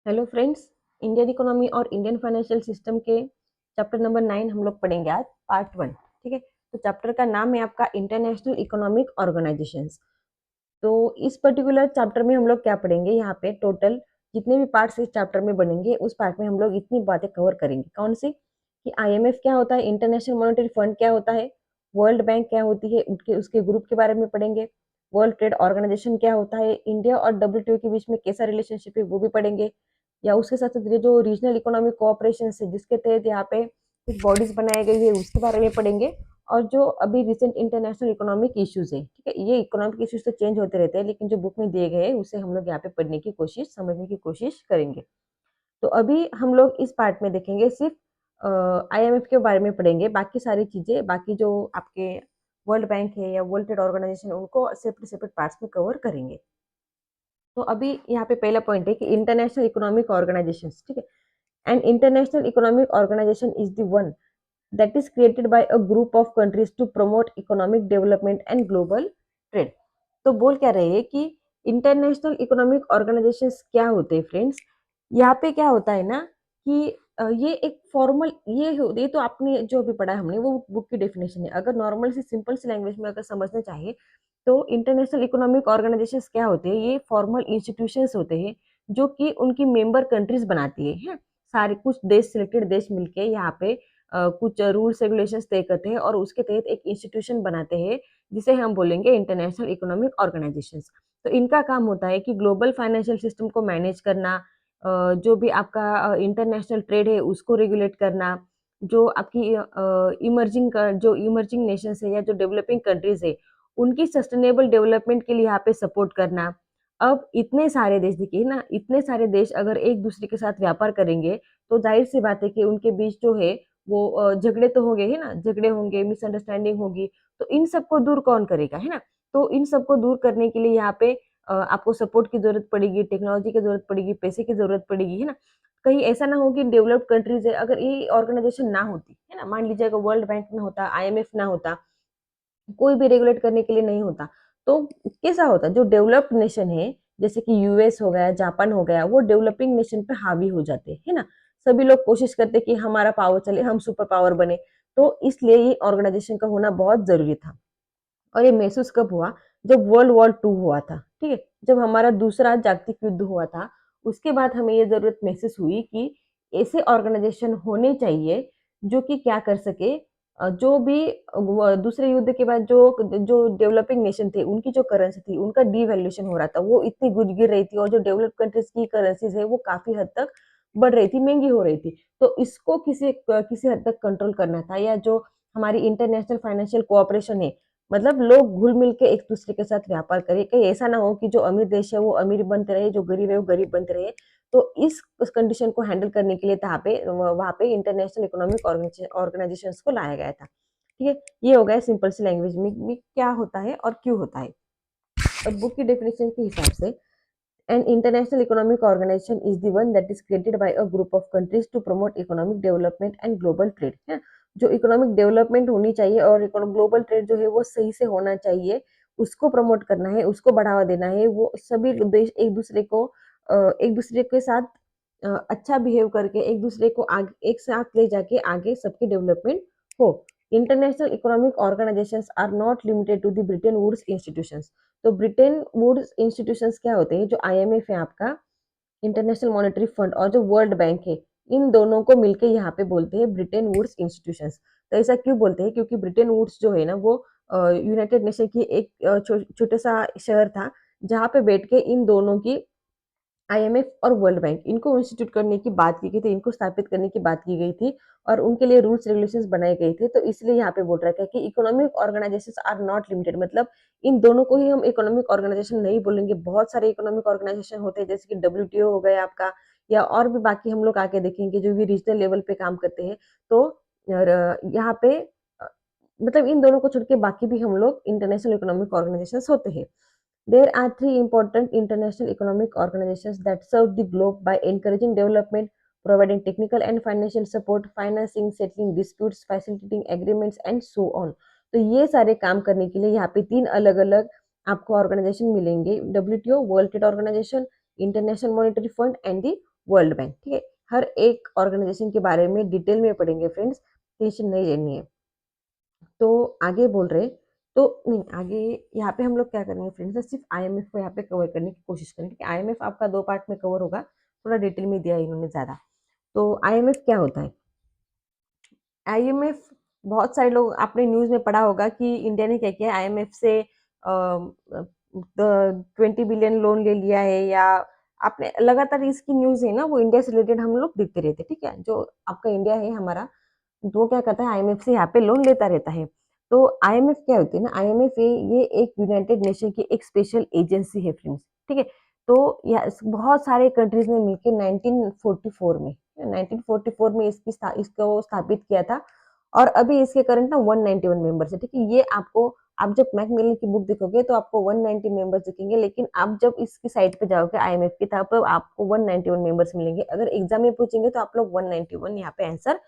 Hello friends. Indian economy और Indian financial system के chapter number 9 हम लोग पढ़ेंगे आज, पार्ट 1। ठीक है, तो चैप्टर का नाम है आपका इंटरनेशनल इकोनॉमिक ऑर्गेनाइजेशंस। तो इस पर्टिकुलर चैप्टर में हम लोग क्या पढ़ेंगे, यहाँ पे टोटल जितने भी पार्ट्स इस चैप्टर में बनेंगे उस पार्ट में हम लोग इतनी बातें कवर करेंगे। कौन सी? कि आईएमएफ क्या होता है, इंटरनेशनल मॉनेटरी फंड क्या होता है, वर्ल्ड बैंक क्या होती है, उनके उसके ग्रुप के बारे में पढ़ेंगे। वर्ल्ड ट्रेड ऑर्गेनाइजेशन क्या होता है, इंडिया और डब्ल्यूटीओ के बीच में कैसा रिलेशनशिप है वो भी पढ़ेंगे। या उसके साथ साथ ये जो रीजनल इकोनॉमिक कोऑपरेशन है जिसके तहत यहाँ पे कुछ बॉडीज बनाई गई है उसके बारे में पढ़ेंगे। और जो अभी रिसेंट इंटरनेशनल इकोनॉमिक इश्यूज है, ठीक है, ये इकोनॉमिक इश्यूज तो चेंज होते रहते हैं लेकिन जो बुक में दिए गए हैं उसे हम लोग यहाँ पे पढ़ने की कोशिश, समझने की कोशिश करेंगे। तो अभी हम लोग इस पार्ट में देखेंगे सिर्फ आईएमएफ के बारे में पढ़ेंगे। बाकी सारी चीजें, बाकी जो आपके वर्ल्ड बैंक है या वर्ल्ड ट्रेड ऑर्गेनाइजेशन, उनको सेपरेट सेपरेट पार्ट्स में कवर करेंगे। तो अभी यहाँ पे पहला पॉइंट है कि इंटरनेशनल इकोनॉमिक ऑर्गेनाइजेशन, ठीक है। And international economic organisation is the one that is created by a group of countries to promote economic development and global trade। तो बोल क्या रहे हैं कि इंटरनेशनल इकोनॉमिक ऑर्गेनाइजेशंस क्या होते हैं फ्रेंड्स। यहाँ पे क्या होता है ना कि ये एक फॉर्मल, ये तो आपने जो अभी पढ़ा है हमने वो बुक की डेफिनेशन है। अगर नॉर्मल सी सिंपल सी लैंग्वेज में अगर समझना चाहिए तो इंटरनेशनल इकोनॉमिक ऑर्गेनाइजेशंस क्या होते हैं, ये फॉर्मल इंस्टीट्यूशंस होते हैं जो कि उनकी मेंबर कंट्रीज बनाती है। सारे कुछ देश, सिलेक्टेड देश मिलके यहाँ पे कुछ रूल्स रेगुलेशंस तय करते हैं और उसके तहत एक इंस्टीट्यूशन बनाते हैं जिसे हम बोलेंगे इंटरनेशनल इकोनॉमिक ऑर्गेनाइजेशंस। तो इनका काम होता है कि ग्लोबल फाइनेंशियल सिस्टम को मैनेज करना, जो भी आपका इंटरनेशनल ट्रेड है उसको रेगुलेट करना, जो आपकी जो इमर्जिंग नेशंस है या जो डेवलपिंग कंट्रीज है उनकी सस्टेनेबल डेवलपमेंट के लिए यहाँ पे सपोर्ट करना। अब इतने सारे देश, देखिए ना, इतने सारे देश अगर एक दूसरे के साथ व्यापार करेंगे तो जाहिर सी बात है कि उनके बीच जो है वो झगड़े तो होंगे ही ना, झगड़े होंगे, मिसअंडरस्टैंडिंग होगी। तो इन सबको दूर कौन करेगा, है ना। तो इन सबको दूर करने के लिए यहाँ पे आपको सपोर्ट की जरूरत पड़ेगी, टेक्नोलॉजी की जरूरत पड़ेगी, पैसे की जरूरत पड़ेगी, है ना। कहीं ऐसा ना हो कि डेवलप्ड कंट्रीज है, अगर ये ऑर्गेनाइजेशन ना होती, है ना, मान लीजिए अगर वर्ल्ड बैंक ना होता, आईएमएफ ना होता, कोई भी रेगुलेट करने के लिए नहीं होता, तो कैसा होता, जो डेवलप्ड नेशन है जैसे कि यूएस हो गया, जापान हो गया, वो डेवलपिंग नेशन पे हावी हो जाते है ना। सभी लोग कोशिश करते कि हमारा पावर चले, हम सुपर पावर बने। तो इसलिए ये ऑर्गेनाइजेशन का होना बहुत जरूरी था। और ये महसूस कब हुआ? जब वर्ल्ड वॉर 2 हुआ था, ठीक है, जब हमारा दूसरा जागतिक युद्ध हुआ था। उसके बाद हमें ये जरूरत महसूस हुई कि ऐसे ऑर्गेनाइजेशन होने चाहिए जो कि क्या कर सके, जो भी दूसरे युद्ध के बाद जो जो डेवलपिंग नेशन थे उनकी जो करेंसी थी उनका डीवैल्यूएशन हो रहा था, वो इतनी गिर रही थी और जो डेवलप्ड कंट्रीज की करेंसीज है वो काफी हद तक बढ़ रही थी, महंगी हो रही थी। तो इसको किसी किसी हद तक कंट्रोल करना था। या जो हमारी इंटरनेशनल फाइनेंशियल कोऑपरेशन है, मतलब लोग घुल मिल के एक दूसरे के साथ व्यापार करें, कहीं ऐसा ना हो कि जो अमीर देश है वो अमीर बनते रहे, जो गरीब है वो गरीब बनते रहे। तो इस कंडीशन को हैंडल करने के लिए वहाँ पे इंटरनेशनल इकोनॉमिक ऑर्गेनाइजेशंस को लाया गया था। ठीक है, ये हो गया सिंपल सी लैंग्वेज में क्या होता है और क्यों होता है। और बुक की डेफिनेशन के हिसाब से an international economic organization is the one that is created by a group of countries to promote economic development and global trade, है। जो इकोनॉमिक डेवलपमेंट होनी चाहिए और ग्लोबल ट्रेड जो है वो सही से होना चाहिए, उसको प्रमोट करना है, उसको बढ़ावा देना है। वो सभी देश एक दूसरे के साथ अच्छा बिहेव करके एक दूसरे को आगे एक साथ ले जाके आगे सबकी डेवलपमेंट हो। International economic organisations are not limited to the Bretton Woods institutions. तो ब्रिटेन वुड्स इंस्टीट्यूशंस क्या होते हैं, जो आईएमएफ है आपका, इंटरनेशनल मॉनेटरी फंड, और जो वर्ल्ड बैंक है, इन दोनों को मिलकर यहाँ पे बोलते हैं ब्रिटेन वुड्स इंस्टीट्यूशंस। तो ऐसा क्यों बोलते हैं? क्योंकि ब्रिटेन वुड्स जो है ना वो यूनाइटेड नेशन की एक छोटा सा शहर था जहाँ पे बैठ के इन दोनों की, आईएमएफ और वर्ल्ड बैंक, इनको इंस्टीट्यूट करने की बात की गई थी, इनको स्थापित करने की बात की गई थी और उनके लिए रूल्स रेगुलेशंस बनाए गए थे। तो इसलिए यहाँ पे बोल रखा है कि economic organisations are not limited, मतलब इन दोनों को ही हम इकोनॉमिक ऑर्गेनाइजेशन नहीं बोलेंगे। बहुत सारे इकोनॉमिक ऑर्गेनाइजेशन होते हैं जैसे कि डब्ल्यूटीओ हो गया आपका, या और भी बाकी हम लोग आके देखेंगे जो भी रीजनल लेवल पे काम करते हैं। तो यहाँ पे अ, मतलब इन दोनों को छोड़ के बाकी भी हम लोग इंटरनेशनल इकोनॉमिक ऑर्गेनाइजेशंस होते हैं। There are three important international economic organizations that serve the globe by encouraging development, providing technical and financial support, financing, settling disputes, facilitating agreements and so on। तो ये सारे काम करने के लिए यहाँ पे 3 अलग-अलग आपको ऑर्गेनाइजेशन मिलेंगे, WTO, world trade organisation, international monetary fund and the world bank, ठीक है। हर एक ऑर्गेनाइजेशन के बारे में डिटेल में पढ़ेंगे फ्रेंड्स, टेंशन नहीं लेनी है। तो आगे बोल रहे, तो नहीं आगे यहाँ पे हम लोग क्या करेंगे फ्रेंड्स, सिर्फ आईएमएफ को यहाँ पे कवर करने की कोशिश करेंगे कि आईएमएफ आपका 2 पार्ट में कवर होगा, थोड़ा डिटेल में दिया है इन्होंने ज़्यादा। तो आईएमएफ क्या होता है? आईएमएफ, बहुत सारे लोग आपने न्यूज़ में पढ़ा होगा कि इंडिया ने क्या किया है, आईएमएफ से 20 बिलियन लोन ले लिया है, या आपने लगातार इसकी न्यूज़ है ना, वो इंडिया से रिलेटेड हम लोग देखते रहते हैं, ठीक है। जो आपका इंडिया है हमारा, तो वो क्या करता है, आईएमएफ से यहाँ पे लोन लेता रहता है। तो आईएमएफ क्या होती है ना, आईएमएफ ये एक यूनाइटेड नेशन की एक स्पेशल एजेंसी है फ्रेंड्स, ठीक है। तो बहुत सारे कंट्रीज ने मिलकर 1944 में 1944 में इसको स्थापित किया था, और अभी इसके करंट ना 191 मेंबर्स है, ठीक है। ये आपको, आप जब मैकमिलन की बुक देखोगे तो आपको 190 मेंबर्स दिखेंगे, लेकिन आप जब इसकी साइट पे जाओगे आईएमएफ की, तब तो आपको 191 मेंबर्स मिलेंगे। अगर एग्जाम में पूछेंगे तो आप लोग 191 यहाँ पे आंसर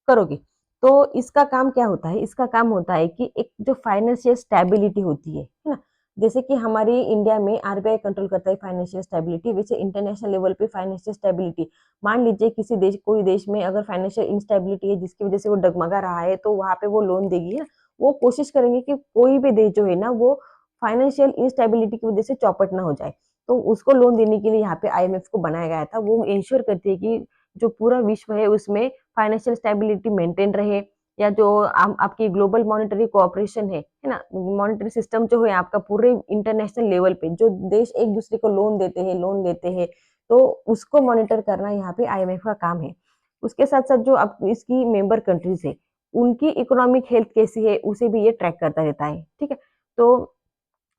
करोगे। तो इसका काम क्या होता है? इसका काम होता है कि एक जो फाइनेंशियल स्टेबिलिटी होती है ना, जैसे कि हमारी इंडिया में आरबीआई कंट्रोल करता है फाइनेंशियल स्टेबिलिटी, वैसे इंटरनेशनल लेवल पे फाइनेंशियल स्टेबिलिटी, मान लीजिए किसी देश, कोई देश में अगर फाइनेंशियल इंस्टेबिलिटी है जिसकी वजह से वो डगमगा रहा है, तो वहां पे वो लोन देगी ना, वो कोशिश करेंगे कि कोई भी देश जो है ना, वो फाइनेंशियल इंस्टेबिलिटी की वजह से चौपट ना हो जाए। तो उसको लोन देने के लिए यहाँ पे आईएमएफ को बनाया गया था। वो इंश्योर करती है कि जो पूरा विश्व है उसमें फाइनेंशियल स्टेबिलिटी मेंटेन रहे, या जो आपकी ग्लोबल मॉनेटरी कोऑपरेशन है ना, मॉनेटरी सिस्टम जो है आपका पूरे इंटरनेशनल लेवल पे, जो देश एक दूसरे को लोन देते हैं, लोन लेते हैं, तो उसको मॉनिटर करना यहाँ पे आईएमएफ का काम है। उसके साथ साथ जो आप इसकी मेंबर कंट्रीज है, उनकी इकोनॉमिक हेल्थ कैसी है उसे भी ये ट्रैक करता रहता है, ठीक है। तो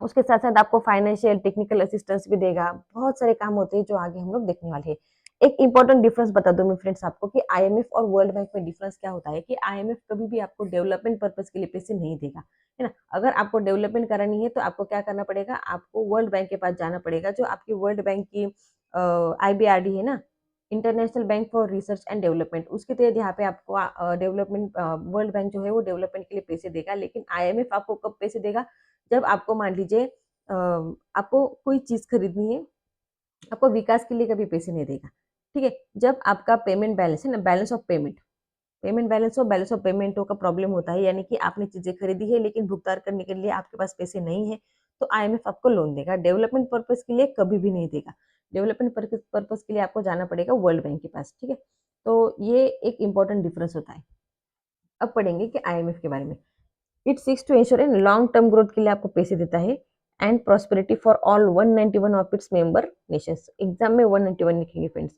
उसके साथ साथ आपको फाइनेंशियल टेक्निकल असिस्टेंस भी देगा। बहुत सारे काम होते हैं जो आगे हम लोग देखने वाले हैं। एक इंपॉर्टेंट डिफरेंस बता दूं मैं फ्रेंड्स आपको कि आईएमएफ और वर्ल्ड बैंक में डिफरेंस क्या होता है, कि आईएमएफ कभी भी आपको डेवलपमेंट पर्पज के लिए पैसे नहीं देगा, है ना। अगर आपको डेवलपमेंट करानी है तो आपको क्या करना पड़ेगा, आपको वर्ल्ड बैंक के पास जाना पड़ेगा। जो आपकी वर्ल्ड बैंक की आईबीआरडी है ना, international bank for research and development, उसके तहत यहाँ पे आपको डेवलपमेंट, वर्ल्ड बैंक जो है वो डेवलपमेंट के लिए पैसे देगा। लेकिन आईएमएफ आपको कब पैसे देगा, जब आपको मान लीजिए आपको कोई चीज खरीदनी है, आपको विकास के लिए कभी पैसे नहीं देगा, ठीक है। जब आपका पेमेंट बैलेंस है ना, balance of payment, payment balance और बैलेंस ऑफ पेमेंटों का प्रॉब्लम होता है, यानी कि आपने चीजें खरीदी है लेकिन भुगतान करने के लिए आपके पास पैसे नहीं है, तो आईएमएफ आपको लोन देगा। डेवलपमेंट पर्पज के लिए कभी भी नहीं देगा। डेवलपमेंट पर्पज के लिए आपको जाना पड़ेगा वर्ल्ड बैंक के पास, ठीक है। तो ये एक इंपॉर्टेंट डिफरेंस होता है। अब पढ़ेंगे कि आईएमएफ के बारे में। It seeks to ensure in long term growth के लिए आपको पैसे देता है, and prosperity for all 191 of its member nations. Exam में 191 लिखेंगे friends.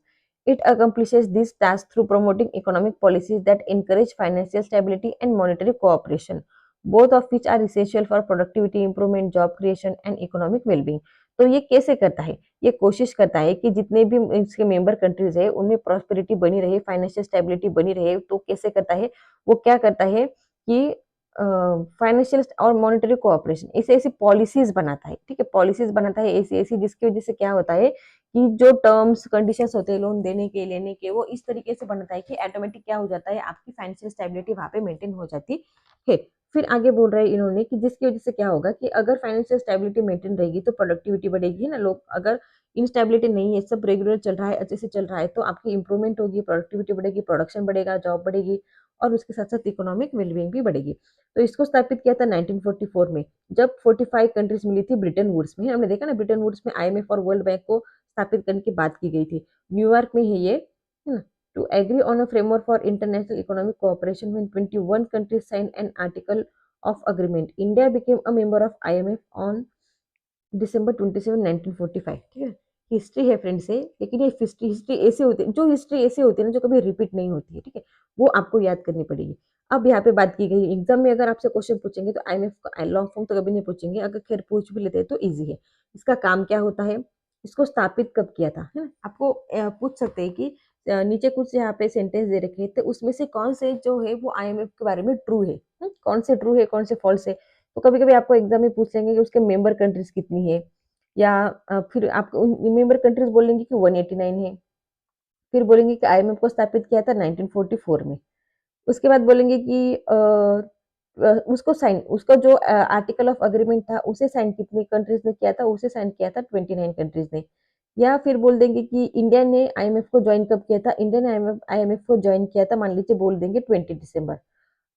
It accomplishes this task through promoting economic policies that encourage financial stability and monetary cooperation, both of which are essential for productivity improvement, job creation and economic well-being। तो ये कैसे करता है? ये कोशिश करता है कि जितने भी इसके मेंबर कंट्रीज है उनमें प्रॉस्पेरिटी बनी रहे, फाइनेंशियल स्टेबिलिटी बनी रहे। तो कैसे करता है? वो क्या करता है कि फाइनेंशियल और मॉनेटरी कोऑपरेशन, ऐसे ऐसी पॉलिसीज बनाता है, ठीक है। पॉलिसीज बनाता है ऐसी ऐसी, जिसकी वजह से क्या होता है कि जो टर्म्स कंडीशंस होते हैं लोन देने के, लेने के, वो इस तरीके से बनता है कि ऑटोमेटिक क्या हो जाता है, आपकी फाइनेंशियल स्टेबिलिटी वहां पे मेंटेन हो जाती है। फिर आगे बोल रहे हैं इन्होंने कि जिसकी वजह से क्या होगा कि अगर फाइनेंशियल स्टेबिलिटी मेंटेन रहेगी तो प्रोडक्टिविटी बढ़ेगी ना। लोग अगर इंस्टेबिलिटी नहीं है, सब रेगुलर चल रहा है, अच्छे से चल रहा है, तो आपकी इंप्रूवमेंट होगी, प्रोडक्टिविटी बढ़ेगी, प्रोडक्शन बढ़ेगा, जॉब बढ़ेगी, और उसके साथ साथ इकोनॉमिक वेलबींग भी बढ़ेगी। तो इसको स्थापित किया था 1944 में, जब 45 कंट्रीज मिली थी ब्रिटेन वुड्स में। हमने देखा ना, ब्रिटेन वुड्स में आईएमएफ और वर्ल्ड बैंक को स्थापित करने की बात की गई थी। न्यूयॉर्क में है ये, है ना। To agree on a framework for international economic cooperation when 21 countries sign an article of agreement, India became a member of IMF on December 27 1945, ठीक है। हिस्ट्री है फ्रेंड्स है, लेकिन ये हिस्ट्री हिस्ट्री ऐसे होती है, जो हिस्ट्री ऐसे होती है ना, जो कभी रिपीट नहीं होती है, ठीक है। वो आपको याद करनी पड़ेगी। अब यहाँ पे बात की गई, एग्जाम में अगर आपसे क्वेश्चन पूछेंगे तो आईएमएफ का लॉन्ग फॉर्म तो कभी नहीं पूछेंगे, अगर खैर पूछ भी लेते हैं तो इजी है। इसका काम क्या होता है, इसको स्थापित कब किया था, है ना। आपको पूछ सकते हैं कि नीचे कुछ यहाँ पे सेंटेंस दे रखे हैं, तो उसमें से कौन से जो है वो आईएमएफ के बारे में ट्रू है, कौन से ट्रू है, कौन से फॉल्स है। तो कभी कभी आपको एग्जाम में पूछ लेंगे कि उसके मेंबर कंट्रीज कितनी है, या फिर आपको मेंबर कंट्रीज बोलेंगे कि 189 है, फिर बोलेंगे कि आईएमएफ को स्थापित किया था 1944 में। उसके बाद बोलेंगे कि उसको साइन, उसका जो आर्टिकल ऑफ अग्रीमेंट था उसे साइन कितनी कंट्रीज ने किया था, उसे साइन किया था 29 कंट्रीज ने। या फिर बोल देंगे कि इंडिया ने आईएमएफ को ज्वाइन कब किया था, इंडिया ने आईएमएफ आईएमएफ को ज्वाइन किया था, मान लीजिए बोल देंगे 20 दिसंबर।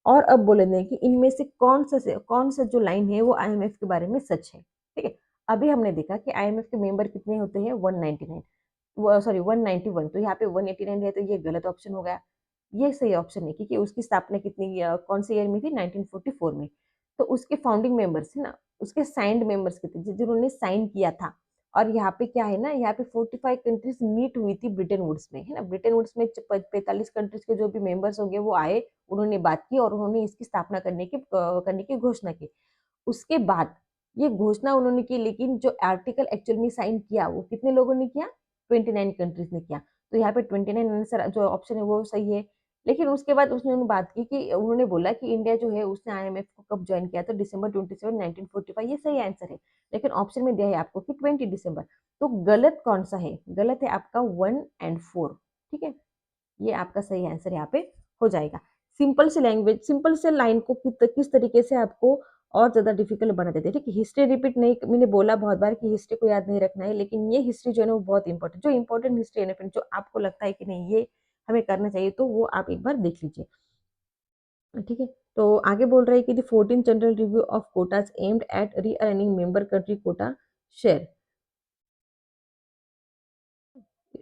और अब बोलेंगे कि इनमें से कौन सा जो लाइन है वो आईएमएफ के बारे में सच है। ठीक है, अभी हमने देखा कि आईएमएफ के मेंबर कितने होते हैं, 199, सॉरी 191, तो यहाँ पे 189 है, तो ये गलत ऑप्शन हो गया। ये सही ऑप्शन है क्योंकि उसकी स्थापना कौन से ईयर में थी, 1944 में। तो उसके फाउंडिंग मेंबर्स है ना, उसके साइंड मेंबर्स कितने, जिन्होंने साइन किया था। और यहाँ पे क्या है ना, यहाँ पे 45 कंट्रीज मीट हुई थी ब्रिटेन वुड्स में, है ना। ब्रिटेन वुड्स में 45 कंट्रीज के जो भी मेंबर्स होंगे वो आए, उन्होंने बात की और उन्होंने इसकी स्थापना करने की घोषणा की। उसके बाद ये घोषणा उन्होंने की, लेकिन जो आर्टिकल एक्चुअल में साइन किया वो कितने लोगों ने किया, 29 कंट्रीज ने किया। तो यहाँ पे 29 आंसर जो ऑप्शन है वो सही है। लेकिन उसके बाद उन्होंने बात की कि उन्होंने बोला कि इंडिया जो है उसने आईएमएफ को कब ज्वाइन किया था, December 27, 1945, ये सही आंसर है। लेकिन ऑप्शन में दिया है आपको कि 20 दिसंबर। तो गलत कौन सा है, गलत है आपका 1 और 4। ठीक है, ये आपका सही आंसर यहाँ पे हो जाएगा। सिंपल से लैंग्वेज, सिंपल से लाइन को किस तरीके से आपको और ज्यादा डिफिकल्ट बना देते हैं। ठीक है, हिस्ट्री रिपीट नहीं, मैंने बोला बहुत बार कि हिस्ट्री को याद नहीं रखना है, लेकिन ये हिस्ट्री जो है ना वो बहुत इंपॉर्टेंट, जो इंपॉर्टेंट हिस्ट्री है ना फ्रेंड, जो आपको लगता है कि नहीं ये हमें करना चाहिए, तो वो आप एक बार देख लीजिए। ठीक है, तो आगे बोल रहे हैं कि the 14 general review of quotas aimed at realigning member country quota share,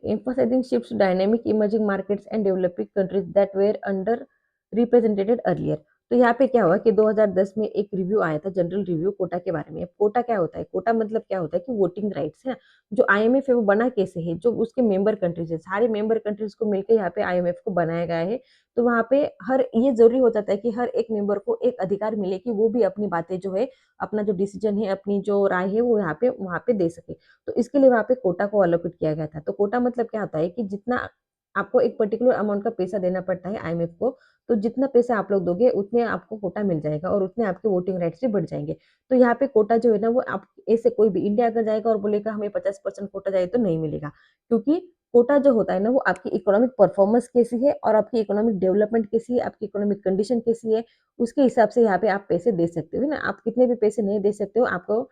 emphasizing shifts to dynamic emerging markets and developing countries that were underrepresented earlier। तो यहाँ पे क्या हुआ कि 2010 में एक रिव्यू आया था, जनरल रिव्यू कोटा के बारे में। कोटा क्या होता है, कोटा मतलब क्या होता है कि वोटिंग राइट्स है ना। जो आईएमएफ है वो बना कैसे है, जो उसके मेंबर कंट्रीज है, सारे मेंबर कंट्रीज को मिलकर यहाँ पे आईएमएफ को बनाया गया है। तो वहाँ पे हर ये जरूरी हो जाता है कि हर एक मेंबर को एक अधिकार मिले कि वो भी अपनी बातें जो है, अपना जो डिसीजन है, अपनी जो राय है वो यहाँ पे वहाँ पे दे सके। तो इसके लिए वहाँ पे कोटा को अलोकेट किया गया था। तो कोटा मतलब क्या होता है कि जितना आपको एक पर्टिकुलर अमाउंट का पैसा देना पड़ता है आईएमएफ को, तो जितना पैसा आप लोग दोगे उतने आपको कोटा मिल जाएगा और उतने आपके वोटिंग राइट्स भी बढ़ जाएंगे। तो यहाँ पे कोटा जो है ना वो आप ऐसे कोई भी इंडिया अगर जाएगा और बोलेगा हमें 50% कोटा चाहिए तो नहीं मिलेगा, क्योंकि कोटा जो होता है ना वो आपकी इकोनॉमिक परफॉर्मेंस कैसी है और आपकी इकोनॉमिक डेवलपमेंट कैसी है, आपकी इकोनॉमिक कंडीशन कैसी है, उसके हिसाब से यहाँ पे आप पैसे दे सकते हो, है ना। आप कितने भी पैसे नहीं दे सकते हो, आपको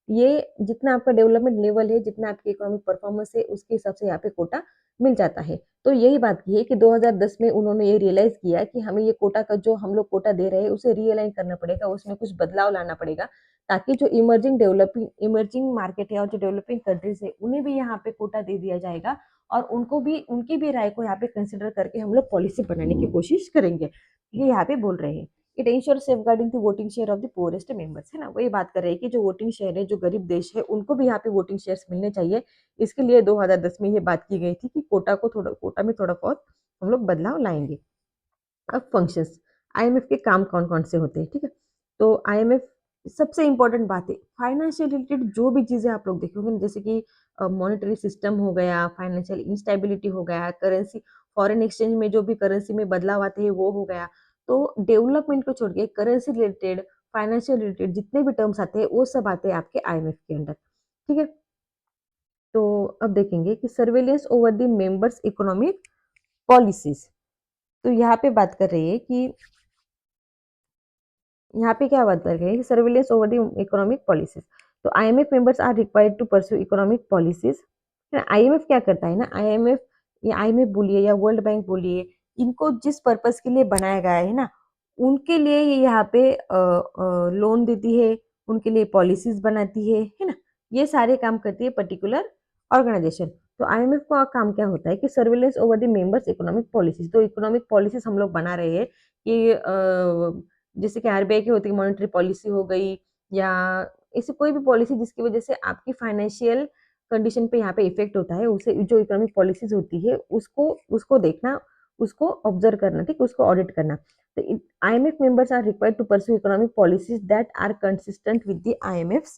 ये जितना आपका डेवलपमेंट लेवल है, जितना आपकी इकोनॉमिक परफॉर्मेंस है, उसके हिसाब से यहाँ पे कोटा मिल जाता है। तो यही बात की है कि 2010 में उन्होंने ये रियलाइज किया कि हमें ये कोटा का जो हम लोग कोटा दे रहे हैं उसे रीअलाइन करना पड़ेगा, उसमें कुछ बदलाव लाना पड़ेगा, ताकि जो इमर्जिंग मार्केट है और जो डेवलपिंग कंट्रीज है उन्हें भी यहाँ पे कोटा दे दिया जाएगा। और उनको भी, उनकी भी राय को यहाँ पे कंसिडर करके हम लोग पॉलिसी बनाने की कोशिश करेंगे, ये यहाँ पे बोल रहे हैं। It ensure safeguarding the voting share of the poorest members, है ना। वही बात कर रहे हैं कि जो वोटिंग शेयर है, जो गरीब देश है, उनको भी यहाँ पे वोटिंग शेयर्स मिलने चाहिए। इसके लिए 2010 में ये बात की गई थी कि कोटा में थोड़ा बहुत हम लोग बदलाव लाएंगे। अब फंक्शंस, आईएमएफ के काम कौन कौन से होते हैं। ठीक है, तो आईएमएफ सबसे इंपॉर्टेंट बात है, फाइनेंशियल रिलेटेड जो भी चीजें आप लोग देखोगे, जैसे कि मॉनेटरी सिस्टम हो गया, फाइनेंशियल इंस्टेबिलिटी हो गया, करेंसी, फॉरेन एक्सचेंज में जो भी करेंसी में बदलाव आते हैं वो हो गया। तो डेवलपमेंट को छोड़ के करेंसी रिलेटेड, फाइनेंशियल रिलेटेड जितने भी टर्म्स आते हैं वो सब आते हैं आपके आईएमएफ के अंडर। ठीक है, तो अब देखेंगे कि surveillance over the members economic policies. तो यहाँ पे बात कर रही है कि यहाँ पे क्या बात कर रहे हैं, surveillance over the economic policies. तो IMF members are required to pursue economic policies. IMF क्या करता है ना, आईएमएफ या आईएमएफ बोलिए या वर्ल्ड बैंक बोलिए, इनको जिस पर्पस के लिए बनाया गया है ना, उनके लिए ये यहाँ पे लोन देती है, उनके लिए पॉलिसीज बनाती है ना। ये सारे काम करती है पर्टिकुलर ऑर्गेनाइजेशन। तो आईएमएफ का काम क्या होता है कि surveillance over the members economic policies. तो इकोनॉमिक पॉलिसीज हम लोग बना रहे हैं कि जैसे कि आरबीआई की होती है मॉनेटरी पॉलिसी हो गई, या ऐसी कोई भी पॉलिसी जिसकी वजह से आपकी फाइनेंशियल कंडीशन पे यहाँ पे इफेक्ट होता है, उसे जो इकोनॉमिक पॉलिसीज होती है उसको उसको देखना, उसको ऑब्जर्व करना, ठीक, उसको ऑडिट करना। तो IMF members are required to pursue economic policies that are consistent with the IMF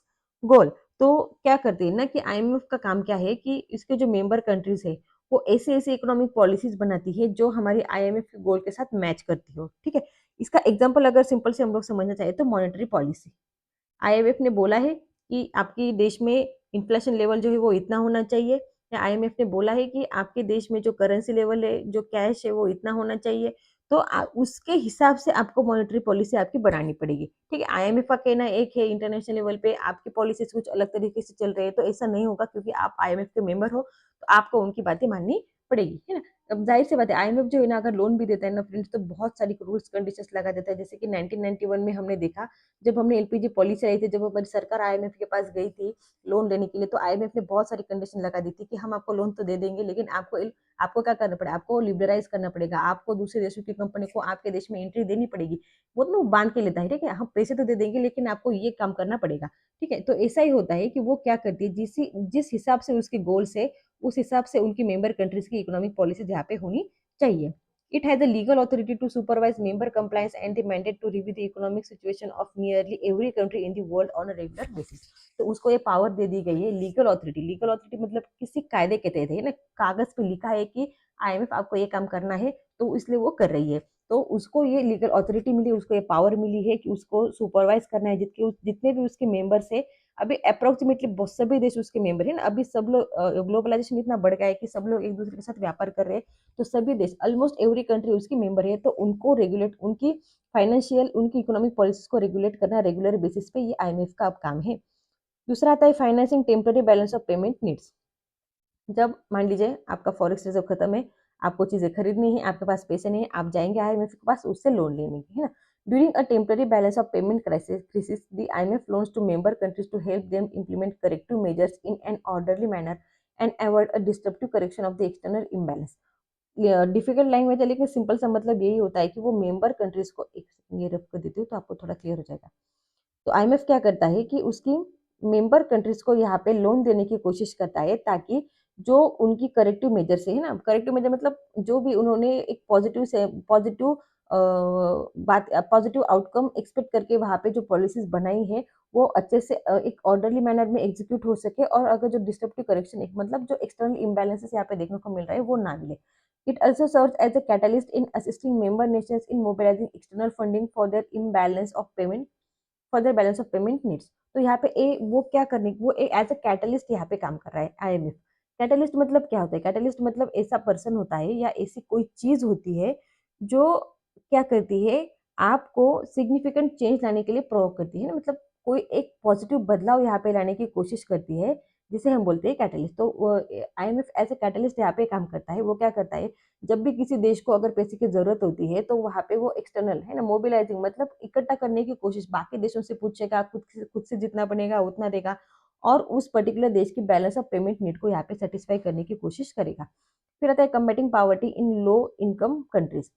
goal. तो क्या करते हैं ना कि आईएमएफ का काम क्या है कि इसके जो मेंबर कंट्रीज है वो ऐसे ऐसे इकोनॉमिक पॉलिसीज बनाती है जो हमारी आईएमएफ के गोल के साथ मैच करती हो। ठीक है, इसका एग्जाम्पल अगर सिंपल से हम लोग समझना चाहे तो मॉनेटरी पॉलिसी, आईएमएफ ने बोला है कि आपके देश में इन्फ्लेशन लेवल जो है वो इतना होना चाहिए, या आईएमएफ ने बोला है कि आपके देश में जो करेंसी लेवल है, जो कैश है वो इतना होना चाहिए। तो उसके हिसाब से आपको मॉनेटरी पॉलिसी आपकी बनानी पड़ेगी। ठीक है, आईएमएफ का कहना एक है, इंटरनेशनल लेवल पे आपकी पॉलिसीज कुछ अलग तरीके से चल रही है, तो ऐसा नहीं होगा क्योंकि आप आईएमएफ के मेंबर हो, तो आपको उनकी बातें माननी पड़ेगी, है ना। अब जाहिर सी बात है, आईएमएफ जो है ना, अगर लोन भी देता है ना फ्रेंड्स, तो बहुत सारी रूल्स कंडीशंस लगा देता है। जैसे कि 1991 में हमने देखा, जब हमने एलपीजी पॉलिसी आई थी, जब हमारी सरकार आईएमएफ के पास गई थी लोन लेने के लिए, तो आईएमएफ ने बहुत सारी कंडीशन लगा दी थी कि हम आपको लोन तो दे देंगे, लेकिन आपको क्या करना पड़ेगा, आपको लिबरलाइज करना पड़ेगा, आपको दूसरे देशों की कंपनी को आपके देश में एंट्री देनी पड़ेगी। वो तो बांध के लेता है, ठीक है, हम पैसे तो दे देंगे लेकिन आपको ये काम करना पड़ेगा। ठीक है, तो ऐसा ही होता है कि वो क्या करती है, जिस हिसाब से उसके गोल्स है, उस हिसाब से उनकी मेंबर कंट्रीज की इकोनॉमिक पॉलिसी यहाँ पे होनी चाहिए। It has the legal authority to supervise member compliance and the mandate to review the economic situation of nearly every country in the world on a regular basis. तो उसको ये power दे दी गई है legal authority. Legal authority मतलब किसी कायदे के तहत है ना, कागज पे लिखा है कि आईएमएफ आपको ये काम करना है, तो इसलिए वो कर रही है। तो उसको ये लीगल ऑथोरिटी मिली, उसको ये पावर मिली है कि उसको सुपरवाइज करना है, जितने भी उसके मेंबर्स है। अभी अप्रोक्सीमेटली बहुत सभी देश उसके मेंबर है ना। अभी सब लोग, ग्लोबलाइजेशन इतना बढ़ गया है कि सब लोग एक दूसरे के साथ व्यापार कर रहे हैं, तो सभी देश, ऑलमोस्ट एवरी कंट्री उसकी मेंबर है, तो उनको रेगुलेट, उनकी फाइनेंशियल, उनकी इकोनॉमिक पॉलिसीज को रेगुलेट करना रेगुलर बेसिस पे ये आईएमएफ का अब काम है। दूसरा आता है financing temporary balance of payment needs. जब मान लीजिए आपका फॉरेक्स रिजर्व खत्म है, आपको चीजें खरीदनी है, आपके पास पैसे नहीं है, आप जाएंगे आईएमएफ के पास उससे लोन लेने के, है ना। During a temporary balance of payment crisis the IMF loans to member countries to help them implement corrective measures in an orderly manner and avoid a disruptive correction of the external imbalance. Difficult language है लेकिन simple सा मतलब यही होता है कि वो member countries को, एक सेकंड ये रफ कर देती हूँ तो आपको थोड़ा क्लियर हो जाएगा। तो आईएमएफ क्या करता है कि उसकी मेंबर कंट्रीज को यहाँ पे लोन देने की कोशिश करता है, ताकि जो उनकी करेक्टिव मेजर से, है ना, करेक्टिव मेजर मतलब जो भी उन्होंने एक पॉजिटिव बात, पॉजिटिव आउटकम एक्सपेक्ट करके वहाँ पे जो पॉलिसीज बनाई है, वो अच्छे से एक ऑर्डरली मैनर में एग्जीक्यूट हो सके, और अगर जो डिस्ट्रप्टिव करेक्शन, एक मतलब जो एक्सटर्नल इम्बैलेंसेस यहाँ पे देखने को मिल रहा है वो ना मिले। It also serves as a catalyst in assisting member nations in mobilizing external funding for their imbalance of payment further balance of payment needs. तो यहाँ पे वो क्या करने, वो एज अ कैटलिस्ट यहाँ पे काम कर रहा है आईएमएफ। कैटलिस्ट मतलब क्या होता है, कैटलिस्ट मतलब ऐसा पर्सन होता है या ऐसी कोई चीज होती है जो क्या करती है, आपको सिग्निफिकेंट चेंज लाने के लिए प्रोवोक करती है ना, मतलब कोई एक पॉजिटिव बदलाव यहाँ पे लाने की कोशिश करती है, जिसे हम बोलते हैं कैटलिस्ट। तो आईएमएफ एज ए कैटलिस्ट यहाँ पे काम करता है। वो क्या करता है, जब भी किसी देश को अगर पैसे की जरूरत होती है, तो वहां पे वो एक्सटर्नल, है ना, मोबिलाइजिंग मतलब इकट्ठा करने की कोशिश, बाकी देशों से पूछेगा, खुद से जितना बनेगा उतना देगा, और उस पर्टिकुलर देश की बैलेंस ऑफ पेमेंट नीड को यहाँ पे सेटिस्फाई करने की कोशिश करेगा। फिर आता है combating poverty in low income countries.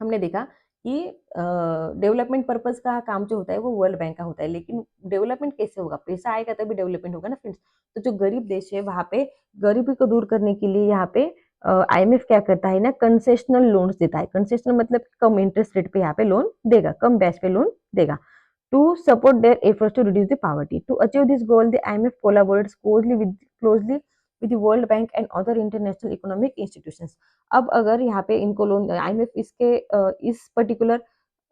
हमने देखा कि डेवलपमेंट पर्पज का काम जो होता है वो वर्ल्ड बैंक का होता है, लेकिन डेवलपमेंट कैसे होगा, पैसा आएगा तभी डेवलपमेंट होगा ना फ्रेंड्स। तो जो गरीब देश है वहां पे गरीबी को दूर करने के लिए यहाँ पे आईएमएफ क्या करता है ना, कंसेशनल लोन्स देता है। कंसेशनल मतलब कम इंटरेस्ट रेट पे यहाँ पे लोन देगा, कम ब्याज पे लोन देगा, to support their efforts to reduce the poverty. To achieve this goal, the IMF collaborates closely with the World Bank and other international economic institutions. अब अगर यहाँ पे इनको लोन, आईएमएफ इसके इस पर्टिकुलर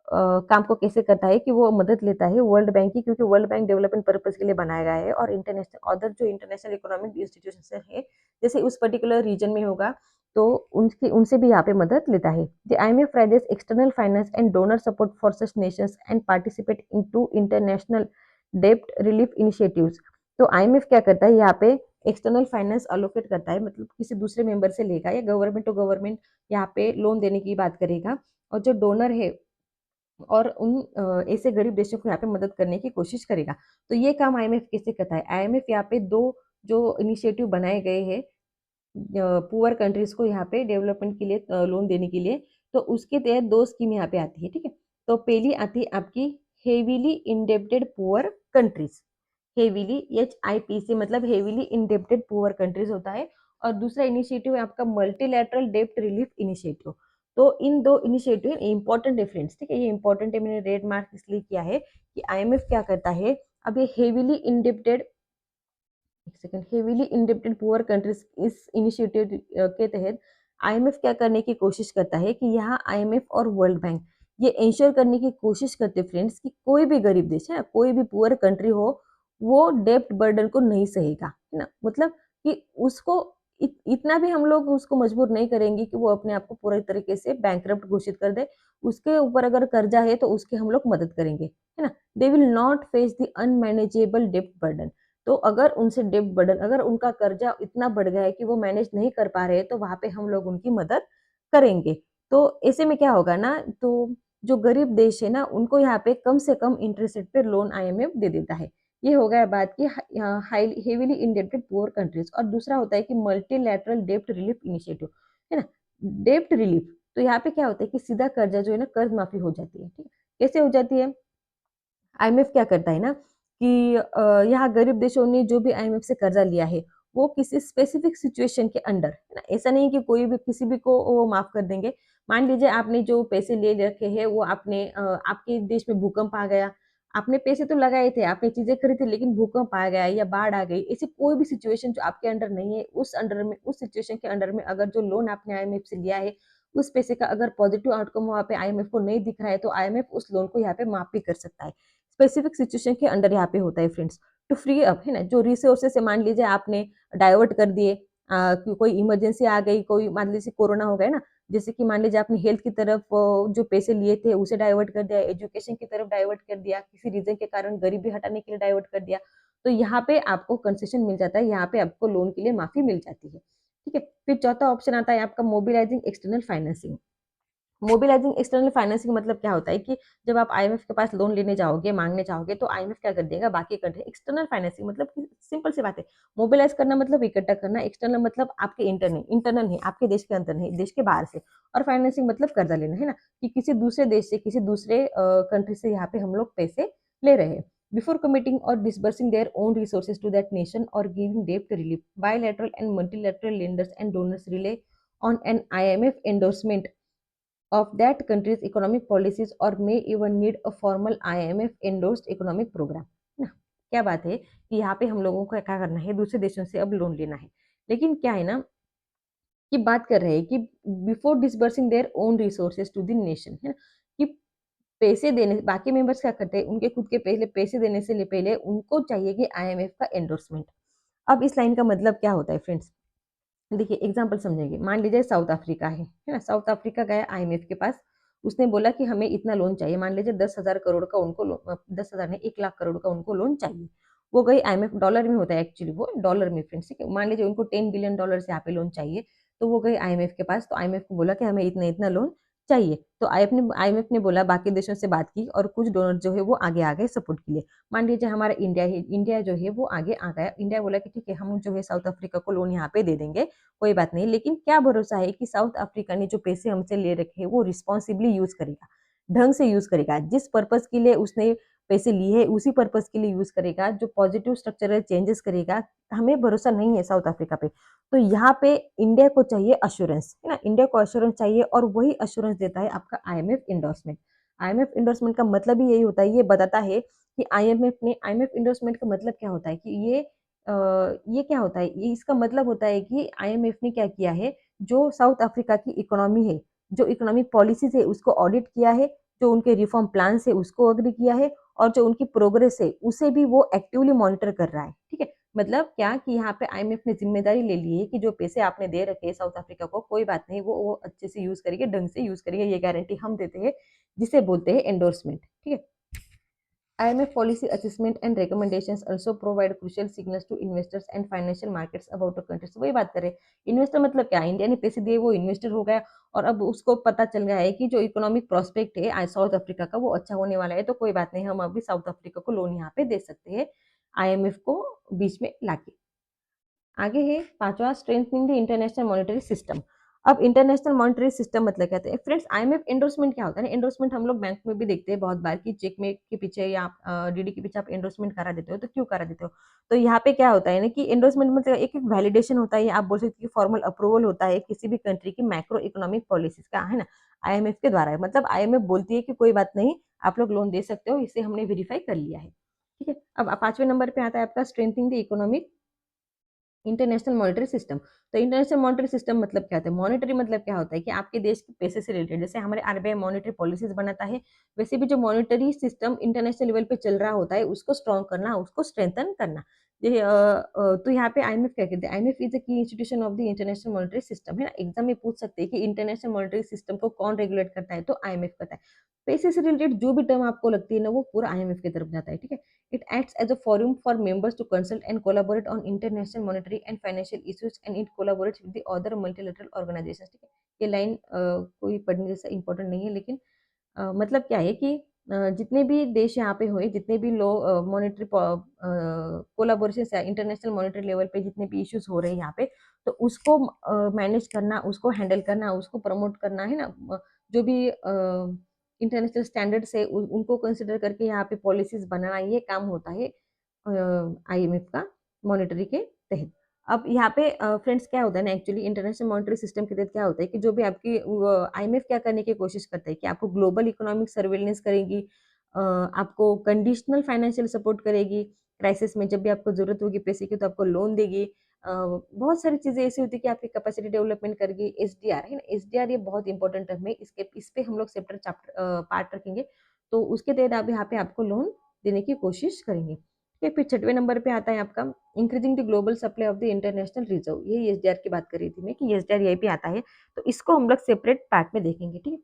काम को कैसे करता है कि वो मदद लेता है वर्ल्ड बैंक की, क्योंकि वर्ल्ड बैंक डेवलपमेंट पर्पज के लिए बनाया गया है, और इंटरनेशनल अदर जो इंटरनेशनल इकोनॉमिक इंस्टीट्यूशन है, जैसे उस पर्टिकुलर रीजन में होगा, तो उनसे भी यहाँ पे मदद लेता है। The IMF raises external finance and donor support for such Nations and participate into international डेब्ट रिलीफ इनिशिएटिव्स। तो आईएमएफ क्या करता है, यहाँ पे एक्सटर्नल फाइनेंस अलोकेट करता है, मतलब किसी दूसरे मेंबर से लेगा या गवर्नमेंट टू गवर्नमेंट यहाँ पे लोन देने की बात करेगा, और जो डोनर है और उन ऐसे गरीब देशों को यहाँ पे मदद करने की कोशिश करेगा। तो ये काम आईएमएफ कैसे करता है, आईएमएफ यहाँ पे दो जो इनिशिएटिव बनाए गए हैं पुअर कंट्रीज को यहाँ पे डेवलपमेंट के लिए लोन देने के लिए, तो उसके तहत दो स्कीम यहाँ पे आती है, ठीक है। तो पहली आती है आपकी heavily indebted poor countries, heavily HIPC मतलब हेवीली इंडेप्टेड पुअर कंट्रीज होता है, और दूसरा इनिशिएटिव है आपका मल्टीलैटरल डेप्ट रिलीफ इनिशिएटिव। तो इन दो इनिशिएटिव इंपॉर्टेंट है फ्रेंड्स, ठीक है, ये इंपॉर्टेंट है, मैंने रेड मार्क इसलिए किया है कि आईएमएफ क्या करता है, अब ये हेवीली इंडेप्टेड, एक second, heavily indebted poor countries इस इनिशिएटिव के तहत आईएमएफ क्या करने की कोशिश करता है कि यहाँ आईएमएफ और वर्ल्ड बैंक ये इंश्योर करने की कोशिश करते फ्रेंड्स कि कोई भी गरीब देश है, कोई भी पुअर कंट्री हो, वो डेप्ट बर्डन को नहीं सहेगा, है ना, मतलब कि उसको इतना भी हम लोग उसको मजबूर नहीं करेंगे कि वो अपने आप को पूरी तरीके से बैंकरप्ट घोषित कर दे। उसके ऊपर अगर कर्जा है तो उसकी हम लोग मदद करेंगे, है ना? They will not face the unmanageable डेब्ट बर्डन। तो अगर उनसे डेब्ट बर्डन, अगर उनका कर्जा इतना बढ़ गया है कि वो मैनेज नहीं कर पा रहे हैं, तो वहाँ पे हम लोग उनकी मदद करेंगे। तो ऐसे में क्या होगा ना, तो जो गरीब देश है ना, उनको यहाँ पे कम से कम इंटरेस्ट रेट पे लोन IMF दे देता है। ये हो गया बात की highly heavily indebted poor countries. और दूसरा होता है कि मल्टीलैटरल डेब्ट रिलीफ इनिशिएटिव, है ना? डेब्ट रिलीफ, तो यहाँ पे क्या होता है कि सीधा कर्जा जो है ना, कर्ज माफी हो जाती है। ठीक है, कैसे हो जाती है? IMF क्या करता है ना कि यहाँ गरीब देशों ने जो भी IMF से कर्जा लिया है, वो किसी स्पेसिफिक सिचुएशन के अंडर, है ना? ऐसा नहीं कि कोई भी किसी भी को वो माफ कर देंगे। मान लीजिए आपने जो पैसे ले रखे हैं, वो आपने आपके देश में भूकंप आ गया, आपने पैसे तो लगाए थे, आपने चीजें खरीदी, लेकिन भूकंप आ गया या बाढ़ आ गई, ऐसी कोई भी सिचुएशन जो आपके अंडर नहीं है, उस अंडर में, उस सिचुएशन के अंडर में अगर जो लोन आपने IMF से लिया है, उस पैसे का अगर पॉजिटिव आउटकम वहाँ पे IMF को नहीं दिख रहा है, तो IMF उस लोन को यहाँ पे माफ भी कर सकता है। स्पेसिफिक सिचुएशन के अंडर यहाँ पे होता है फ्रेंड्स। टू फ्री अप, है ना, जो रिसोर्सेस है, मान लीजिए आपने डाइवर्ट कर दिए, कोई इमरजेंसी आ गई, कोई मान लीजिए कोरोना हो गया ना, जैसे कि मान लीजिए आपने हेल्थ की तरफ जो पैसे लिए थे उसे डाइवर्ट कर दिया, एजुकेशन की तरफ डाइवर्ट कर दिया, किसी रीजन के कारण गरीबी हटाने के लिए डाइवर्ट कर दिया, तो यहाँ पे आपको कंसेशन मिल जाता है, यहाँ पे आपको लोन के लिए माफी मिल जाती है। ठीक है, फिर चौथा ऑप्शन आता है आपका mobilising external financing. Mobilising external financing मतलब क्या होता है कि जब आप IMF के पास लोन लेने जाओगे, मांगने जाओगे, तो IMF क्या कर देगा, बाकी कंट्री। एक्सटर्नल फाइनेंसिंग मतलब सिंपल सी बात है, मोबिलाइज करना मतलब इकट्ठा करना, एक्सटर्नल मतलब आपके इंटरनल, इंटरनल है, आपके देश के अंदर नहीं, देश के बाहर से। और फाइनेंसिंग मतलब कर्जा लेना, है ना, कि किसी दूसरे देश से, किसी दूसरे कंट्री से यहाँ पे हम लोग पैसे ले रहे हैं। Before committing or disbursing their own resources to that nation or giving debt relief, bilateral and multilateral lenders and donors rely on an IMF endorsement of that country's economic policies or may even need a formal IMF endorsed economic program, ना? क्या बात है कि यहाँ पे हम लोगों को क्या करना है, दूसरे देशों से अब लोन लेना है, लेकिन क्या है ना कि बात कर रहे हैं कि before disbursing their own resources to the nation, है ना, कि पैसे देने, बाकी मेंबर्स क्या करते हैं, उनके खुद के पहले पैसे देने से पहले उनको चाहिए कि IMF का एंडोर्समेंट। अब इस लाइन का मतलब क्या होता है फ्रेंड्स? देखिए एग्जांपल समझेंगे, मान लीजिए साउथ अफ्रीका है ना, साउथ अफ्रीका गया IMF के पास, उसने बोला कि हमें इतना लोन चाहिए, मान लीजिए 10,000 करोड़ का उनको 10,000 नहीं, 1 लाख करोड़ का उनको लोन चाहिए। वो गई IMF, डॉलर में होता है एक्चुअली, वो डॉलर में फ्रेंड्स, ठीक है, मान लीजिए उनको $10 बिलियन यहाँ पे लोन चाहिए, तो वो गई IMF के पास, तो IMF को बोला कि हमें इतना इतना लोन चाहिए, तो IMF ने बोला, बाकी देशों से बात की, और कुछ डोनर जो है वो आगे आ गए सपोर्ट के लिए। मान लीजिए हमारा इंडिया है, इंडिया जो है वो आगे आ गया, इंडिया बोला कि ठीक है, हम जो है साउथ अफ्रीका को लोन यहाँ पे दे देंगे, कोई बात नहीं, लेकिन क्या भरोसा है कि साउथ अफ्रीका ने जो पैसे हमसे ले रखे हैं वो रिस्पॉन्सिबली यूज करेगा, ढंग से यूज करेगा, जिस पर्पज के लिए उसने पैसे लिए है उसी पर्पज के लिए यूज करेगा, जो पॉजिटिव स्ट्रक्चरल चेंजेस करेगा। हमें भरोसा नहीं है साउथ अफ्रीका पे। तो यहाँ पे इंडिया को चाहिए अश्योरेंस, है ना, इंडिया को अश्योरेंस चाहिए, और वही अश्योरेंस देता है आपका IMF इंडोर्समेंट। IMF इंडोर्समेंट का मतलब ही यही होता है, ये बताता है कि IMF इंडोर्समेंट का मतलब क्या होता है कि ये क्या होता है, ये इसका मतलब होता है कि IMF ने क्या किया है, जो साउथ अफ्रीका की इकोनॉमी है, जो इकोनॉमिक पॉलिसीज है उसको ऑडिट किया है, जो उनके रिफॉर्म प्लान है उसको अग्री किया है, और जो उनकी प्रोग्रेस है उसे भी वो एक्टिवली मॉनिटर कर रहा है। ठीक है, मतलब क्या कि यहाँ पे IMF ने जिम्मेदारी ले ली है कि जो पैसे आपने दे रखे हैं साउथ अफ्रीका को, कोई बात नहीं, वो अच्छे से यूज करेंगे, ढंग से यूज करेंगे, ये गारंटी हम देते हैं, जिसे बोलते हैं एंडोर्समेंट। ठीक है, IMF policy assessment and recommendations also provide crucial signals to investors and financial markets about a country। वही बात करें, इन्वेस्टर मतलब क्या, इंडिया ने पैसे दिए, वो इन्वेस्टर हो गया, और अब उसको पता चल गया है कि जो इकोनॉमिक प्रोस्पेक्ट है साउथ अफ्रीका का वो अच्छा होने वाला है, तो कोई बात नहीं, हम अभी साउथ अफ्रीका को लोन यहाँ पे दे सकते हैं, IMF को बीच में लाके। आगे है पांचवा, strengthening the international monetary system. अब इंटरनेशनल मॉनेटरी सिस्टम मतलब कहते हैं फ्रेंड्स, IMF एंडोर्समेंट क्या होता है ना, एंडोर्समेंट हम लोग बैंक में भी देखते हैं बहुत बार कि चेक में के पीछे या DD के पीछे आप एंडोर्समेंट करा देते हो, तो क्यों करा देते हो? तो यहाँ पे क्या होता है ना कि एंडोर्समेंट मतलब एक एक वैलिडेशन होता है, आप बोल सकते हैं फॉर्मल अप्रूवल होता है किसी भी कंट्री की मैक्रो इकोनॉमिक पॉलिसीज का, है ना, IMF के द्वारा है। मतलब IMF बोलती है कि कोई बात नहीं, आप लोग लोन दे सकते हो, इसे हमने वेरीफाई कर लिया है। ठीक है, अब पांचवें नंबर पे आता है आपका strengthening the economic international monetary system. तो इंटरनेशनल मॉनेटरी सिस्टम मतलब क्या होता है, मॉनेटरी मतलब क्या होता है कि आपके देश के पैसे से रिलेटेड, जैसे हमारे RBI मॉनेटरी पॉलिसीज बनाता है, वैसे भी जो मॉनेटरी सिस्टम इंटरनेशनल लेवल पे चल रहा होता है उसको स्ट्रॉन्ग करना, उसको स्ट्रेंथन करना। ये तो यहाँ पे आईएमएफ क्या कहते हैं, IMF is the key institution of the international monetary system, है ना। एग्जाम में पूछ सकते हैं कि इंटरनेशनल मॉनेटरी सिस्टम को कौन रेगुलेट करता है, तो आईएमएफ करता है। पैसे से रिलेटेड जो भी टर्म आपको लगती है ना, वो पूरा आईएमएफ की तरफ जाता है, ठीक है। It acts as a forum for members to consult and collaborate on international monetary and financial issues and it collaborates with the other multilateral organisations, ठीक है। ये लाइन कोई पढ़ने जैसा इंपॉर्टेंट नहीं है, लेकिन मतलब क्या है कि जितने भी देश यहाँ पे हुए, जितने भी लोग मॉनेटरी कोलाबोरेशन या इंटरनेशनल मॉनेटरी लेवल पे जितने भी इश्यूज हो रहे हैं यहाँ पे, तो उसको मैनेज करना, उसको हैंडल करना, उसको प्रमोट करना, है ना। जो भी इंटरनेशनल स्टैंडर्ड्स है उनको कंसिडर करके यहाँ पे पॉलिसीज बनाना, ये काम होता है आईएमएफ का मॉनेटरी के तहत। अब यहाँ पे फ्रेंड्स क्या होता है ना, एक्चुअली इंटरनेशनल मॉनेटरी सिस्टम के तहत क्या होता है कि जो भी आपकी आईएमएफ क्या करने की कोशिश करता है कि आपको ग्लोबल इकोनॉमिक सर्वेलेंस करेगी, आपको कंडीशनल फाइनेंशियल सपोर्ट करेगी, क्राइसिस में जब भी आपको जरूरत होगी पैसे की तो आपको लोन देगी। बहुत सारी चीजें ऐसी होती है कि आपकी कैपेसिटी डेवलपमेंट करेगी। एसडीआर है ना, एसडीआर ये बहुत इंपॉर्टेंट टर्म है, इस पे हम लोग चैप्टर पार्ट रखेंगे, तो उसके तहत आप यहाँ पे आपको लोन देने की कोशिश करेंगे, ठीक है। फिर 6वें नंबर पे आता है आपका increasing the global supply of the international reserve, ये एसडीआर की बात कर रही थी मैं कि एसडीआर यही पे आता है, तो इसको हम लोग सेपरेट पार्ट में देखेंगे, ठीक है।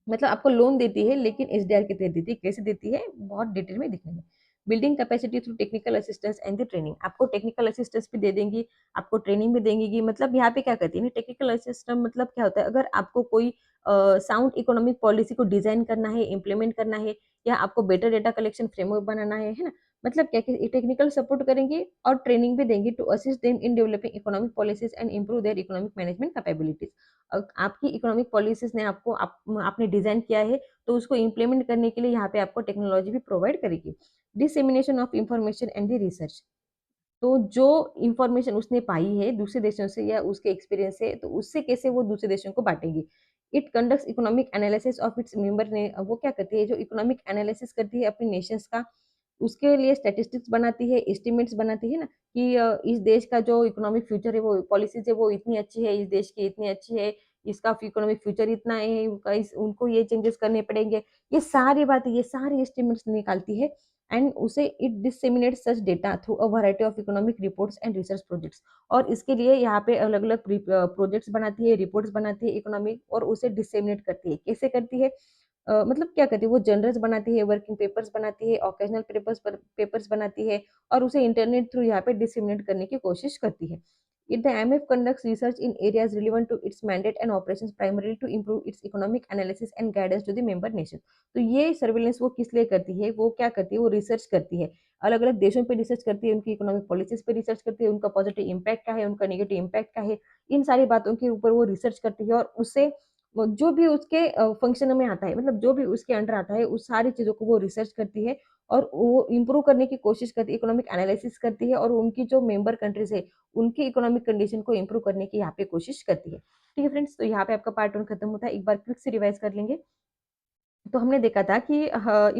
मतलब आपको लोन देती है, लेकिन एसडीआर के तहत देती है, कैसे देती है बहुत डिटेल में दिखेंगे। Building capacity through technical assistance and the training, आपको टेक्निकल असिस्टेंस भी दे देंगी, आपको ट्रेनिंग भी देंगी। मतलब यहाँ पे क्या कहती है ना, टेक्निकल असिस्टेंस मतलब क्या होता है, अगर आपको कोई साउंड इकोनॉमिक पॉलिसी को डिजाइन करना है, इम्प्लीमेंट करना है, या आपको बेटर डेटा कलेक्शन फ्रेमवर्क बनाना है ना, मतलब क्या कि टेक्निकल सपोर्ट करेंगे और ट्रेनिंग भी देंगी to assist them in developing economic policies and improve their economic management capabilities. आपकी इकोनॉमिक पॉलिसीज ने आपने डिजाइन किया है, तो उसको इम्प्लीमेंट करने के लिए यहाँ पे आपको टेक्नोलॉजी भी प्रोवाइड करेगी। Dissemination of information and the research, तो जो इंफॉर्मेशन उसने पाई है दूसरे देशों से या उसके एक्सपीरियंस से, तो उससे कैसे वो दूसरे देशों को बांटेगी। It conducts economic analysis of its member ने, वो क्या करती है, जो इकोनॉमिक एनालिसिस करती है अपने नेशंस का, उसके लिए स्टैटिस्टिक्स बनाती है, एस्टिमेट्स बनाती है ना, कि इस देश का जो इकोनॉमिक फ्यूचर है, वो पॉलिसीज है वो इतनी अच्छी है, इस देश की इतनी अच्छी है, इसका इकोनॉमिक फ्यूचर इतना है, उनको ये चेंजेस करने पड़ेंगे, ये सारी बातें, ये सारी एस्टिमेट्स निकालती है। एंड उसे it disseminates such data through a variety of economic reports and research projects, और इसके लिए यहाँ पे अलग अलग प्रोजेक्ट्स बनाती है, रिपोर्ट्स बनाती है इकोनॉमिक, और उसे डिसेमिनेट करती है। कैसे करती है, मतलब क्या करती है, वो जर्नल्स बनाती है, वर्किंग पेपर्स बनाती है, ऑकेजनल पेपर्स बनाती है, और उसे इंटरनेट थ्रू यहाँ पे डिसेमिनेट करने की कोशिश करती है। It the IMF conducts research in areas relevant to its mandate and operations primarily to improve its economic analysis and guidance to the member nation। तो ये सर्विलेंस वो किस लिए करती है, वो क्या करती है, वो रिसर्च करती है, अलग अलग देशों पे रिसर्च करती है, उनकी इकोनॉमिक पॉलिसीज पे रिसर्च करती है, उनका पॉजिटिव इम्पैक्ट क्या है, उनका नेगेटिव इम्पैक्ट क्या है, इन सारी बातों के ऊपर वो रिसर्च करती है, और उससे जो भी उसके फंक्शन में आता है, मतलब जो भी उसके अंडर आता है, उस सारी चीजों को वो रिसर्च करती है, और वो इम्प्रूव करने की कोशिश करती है, इकोनॉमिक एनालिसिस करती है, और उनकी जो मेंबर कंट्रीज है उनकी इकोनॉमिक कंडीशन को इम्प्रूव करने की यहाँ पे कोशिश करती है, ठीक है फ्रेंड्स। तो यहाँ पे आपका पार्ट 1 खत्म होता है, एक बार क्विक से रिवाइज कर लेंगे। तो हमने देखा था कि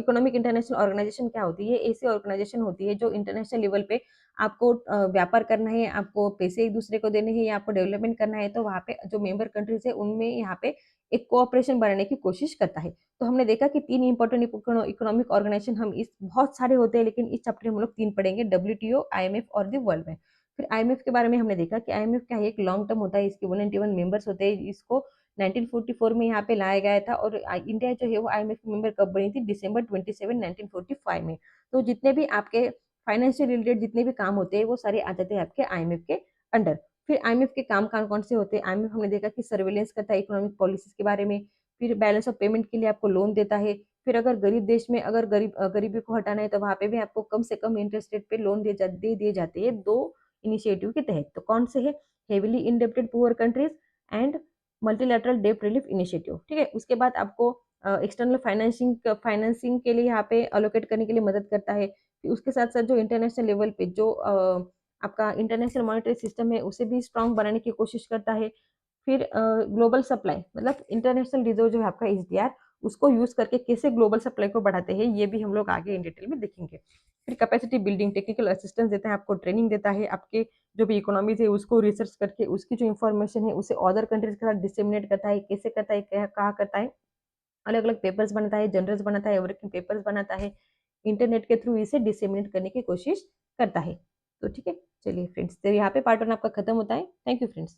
इकोनॉमिक इंटरनेशनल ऑर्गेनाइजेशन क्या होती है, ऐसी ऑर्गेनाइजेशन होती है जो इंटरनेशनल लेवल पे आपको व्यापार करना है, आपको पैसे एक दूसरे को देने हैं, या आपको डेवलपमेंट करना है, तो वहाँ पे जो मेंबर कंट्रीज है उनमें यहाँ पे एक कोऑपरेशन बनाने की कोशिश करता है। तो हमने देखा कि 3 इंपॉर्टेंट इकोनॉमिक ऑर्गेनाइजेशन, हम इस बहुत सारे होते हैं, लेकिन इस चैप्टर में हम लोग 3 पढ़ेंगे, डब्ल्यूटीओ, आईएमएफ और द वर्ल्ड बैंक। फिर आईएमएफ के बारे में हमने देखा कि आईएमएफ क्या है, एक लॉन्ग टर्म होता है, इसके 191 मेंबर्स होते हैं, इसको 1944 में यहाँ पे लाया गया था, और इंडिया जो है वो आईएमएफ मेंबर कब बनी थी, December 27 1945 में। तो जितने भी आपके फाइनेंशियल रिलेटेड जितने भी काम होते हैं, वो सारे आ जाते हैं आपके आईएमएफ के अंडर। फिर आईएमएफ के काम कौन कौन से होते हैं, आईएमएफ हमने देखा कि सर्वेलेंस करता है इकोनॉमिक पॉलिसीज के बारे में, फिर बैलेंस ऑफ पेमेंट के लिए आपको लोन देता है, फिर अगर गरीब देश में अगर गरीबी को हटाना है, तो वहां पे भी आपको कम से कम इंटरेस्ट रेट पे लोन दे दिए जाते हैं 2 इनिशिएटिव के तहत। तो कौन से है, heavily indebted poor countries and multilateral डेब्ट रिलीफ इनिशिएटिव, ठीक है। उसके बाद आपको एक्सटर्नल फाइनेंसिंग के लिए यहाँ पे अलोकेट करने के लिए मदद करता है। फिर उसके साथ साथ जो इंटरनेशनल लेवल पे जो आपका इंटरनेशनल मॉनेटरी सिस्टम है, उसे भी स्ट्रांग बनाने की कोशिश करता है। फिर ग्लोबल सप्लाई, मतलब इंटरनेशनल रिजर्व जो है आपका एसडीआर, उसको यूज करके कैसे ग्लोबल सप्लाई को बढ़ाते हैं, ये भी हम लोग आगे इन डिटेल में देखेंगे। फिर कैपेसिटी बिल्डिंग, टेक्निकल असिस्टेंस देता है, आपको ट्रेनिंग देता है, आपके जो भी इकोनॉमीज है उसको रिसर्च करके उसकी जो इन्फॉर्मेशन है उसे अदर कंट्रीज के साथ डिसेमिनेट करता है, कैसे करता है, कहाँ करता है, अलग अलग पेपर्स बनाता है, जर्नल्स बनाता है, वर्किंग पेपर्स बनाता है, इंटरनेट के थ्रू इसे डिसेमिनेट करने की कोशिश करता है। तो ठीक है, चलिए फ्रेंड्स, तो यहाँ पे पार्ट 1 आपका खत्म होता है। Thank you friends.